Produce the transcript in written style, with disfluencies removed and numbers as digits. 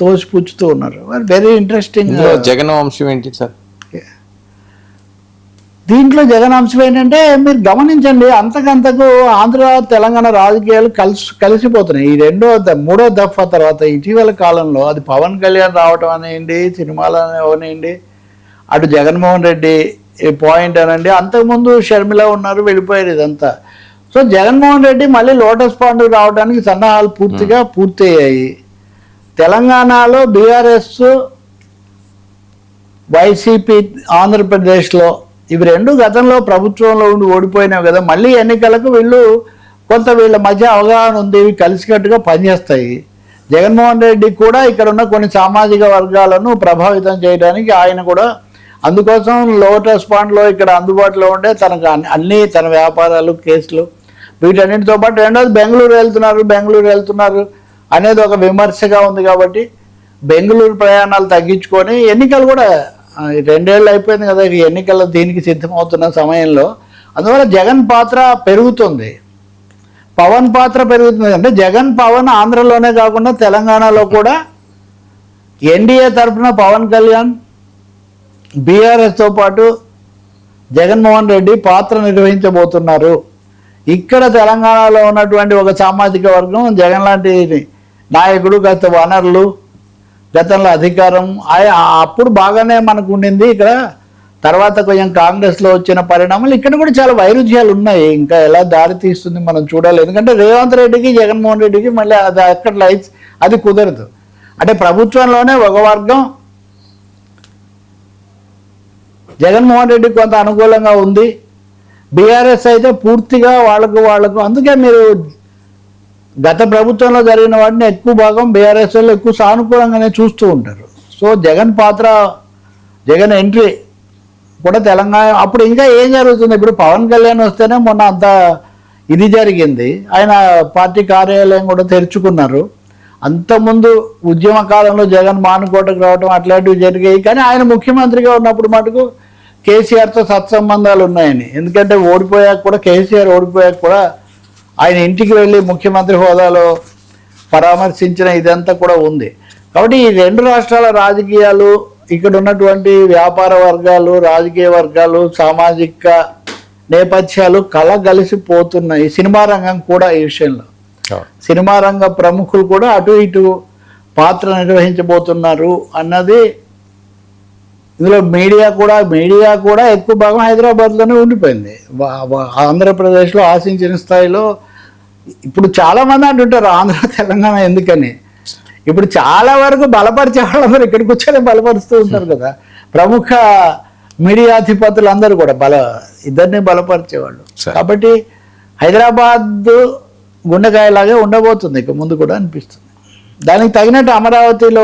తోసిపుచ్చుతూ ఉన్నారు. Very interesting. Jagan వంశం ఏంటి సార్? దీంట్లో జగన్ అంశం ఏంటంటే మీరు గమనించండి, అంతకంతకు ఆంధ్ర తెలంగాణ రాజకీయాలు కలిసిపోతున్నాయి. ఈ మూడో దఫా తర్వాత ఇటీవల కాలంలో అది పవన్ కళ్యాణ్ రావటం అనేయండి, సినిమాలు అవనేయండి, అటు జగన్మోహన్ రెడ్డి పాయింట్ అనండి, అంతకుముందు షర్మిల ఉన్నారు, వెళ్ళిపోయారు ఇదంతా. సో జగన్మోహన్ రెడ్డి మళ్ళీ లోటస్ పాండ్ రావడానికి సన్నాహాలు పూర్తయ్యాయి. తెలంగాణలో బీఆర్ఎస్, వైసీపీ ఆంధ్రప్రదేశ్లో ఇవి రెండు గతంలో ప్రభుత్వంలో ఉండి ఓడిపోయినావు కదా, మళ్ళీ ఎన్నికలకు వీళ్ళ మధ్య అవగాహన ఉంది, ఇవి కలిసికట్టుగా పనిచేస్తాయి. జగన్మోహన్ రెడ్డి కూడా ఇక్కడ ఉన్న కొన్ని సామాజిక వర్గాలను ప్రభావితం చేయడానికి ఆయన కూడా అందుకోసం లోటస్ పాండ్లో ఇక్కడ అందుబాటులో ఉండే తనకు తన వ్యాపారాలు, కేసులు, వీటన్నిటితో పాటు రెండోది బెంగళూరు వెళ్తున్నారు అనేది ఒక విమర్శగా ఉంది. కాబట్టి బెంగళూరు ప్రయాణాలు తగ్గించుకొని ఎన్నికలు కూడా 2 ఏళ్ళు అయిపోయింది కదా, ఎన్నికలు దీనికి సిద్ధమవుతున్న సమయంలో అందువల్ల జగన్ పాత్ర పెరుగుతుంది, పవన్ పాత్ర పెరుగుతుంది. అంటే జగన్ పవన్ ఆంధ్రలోనే కాకుండా తెలంగాణలో కూడా ఎన్డీఏ తరఫున పవన్ కళ్యాణ్, బీఆర్ఎస్తో పాటు జగన్మోహన్ రెడ్డి పాత్ర నిర్వహించబోతున్నారు. ఇక్కడ తెలంగాణలో ఉన్నటువంటి ఒక సామాజిక వర్గం జగన్ లాంటి నాయకుడు, గత వనరులు, గతంలో అధికారం అప్పుడు బాగానే మనకు ఉండింది. ఇక్కడ తర్వాత కొంచెం కాంగ్రెస్లో వచ్చిన పరిణామాలు ఇక్కడ కూడా చాలా వైరుధ్యాలు ఉన్నాయి. ఇంకా ఎలా దారి తీస్తుంది మనం చూడాలి. ఎందుకంటే రేవంత్ రెడ్డికి, జగన్మోహన్ రెడ్డికి మళ్ళీ అది అక్కడ అది కుదరదు. అంటే ప్రభుత్వంలోనే ఒక వర్గం జగన్మోహన్ రెడ్డికి కొంత అనుకూలంగా ఉంది, బీఆర్ఎస్ అయితే పూర్తిగా వాళ్ళకు అందుకే మీరు గత ప్రభుత్వంలో జరిగిన వాటిని ఎక్కువ భాగం బీఆర్ఎస్ వాళ్ళు ఎక్కువ సానుకూలంగానే చూస్తూ ఉంటారు. సో జగన్ ఎంట్రీ కూడా తెలంగాణ అప్పుడు ఇంకా ఏం జరుగుతుంది, ఇప్పుడు పవన్ కళ్యాణ్ వస్తేనే మొన్న అంత ఇది జరిగింది, ఆయన పార్టీ కార్యాలయం కూడా తెరుచుకున్నారు. అంతకుముందు ఉద్యమ కాలంలో జగన్ మానుకోటకు రావడం అట్లాంటివి జరిగాయి. కానీ ఆయన ముఖ్యమంత్రిగా ఉన్నప్పుడు మటుకు కేసీఆర్తో సత్సంబంధాలు ఉన్నాయని, ఎందుకంటే కేసీఆర్ ఓడిపోయాక కూడా ఆయన ఇంటికి వెళ్ళి ముఖ్యమంత్రి హోదాలో పరామర్శించిన ఇదంతా కూడా ఉంది. కాబట్టి ఈ రెండు రాష్ట్రాల రాజకీయాలు, ఇక్కడ ఉన్నటువంటి వ్యాపార వర్గాలు, రాజకీయ వర్గాలు, సామాజిక నేపథ్యాలు కలగలిసిపోతున్నాయి. సినిమా రంగం కూడా ఈ విషయంలో, సినిమా రంగ ప్రముఖులు కూడా అటు ఇటు పాత్ర నిర్వహించబోతున్నారు అన్నది. ఇందులో మీడియా కూడా ఎక్కువ భాగం హైదరాబాద్లోనే ఉండిపోయింది. ఆంధ్రప్రదేశ్లో ఆశించిన స్థాయిలో ఇప్పుడు చాలామంది అంటుంటారు ఆంధ్ర తెలంగాణ ఎందుకని. ఇప్పుడు చాలా వరకు బలపరిచే వాళ్ళందరూ ఇక్కడికి వచ్చేది బలపరుస్తూ ఉంటారు కదా, ప్రముఖ మీడియాధిపతులు అందరూ కూడా ఇద్దరిని బలపరిచేవాళ్ళు. కాబట్టి హైదరాబాద్ గుండెకాయలాగే ఉండబోతుంది ఇక ముందు కూడా అనిపిస్తుంది. దానికి తగినట్టు అమరావతిలో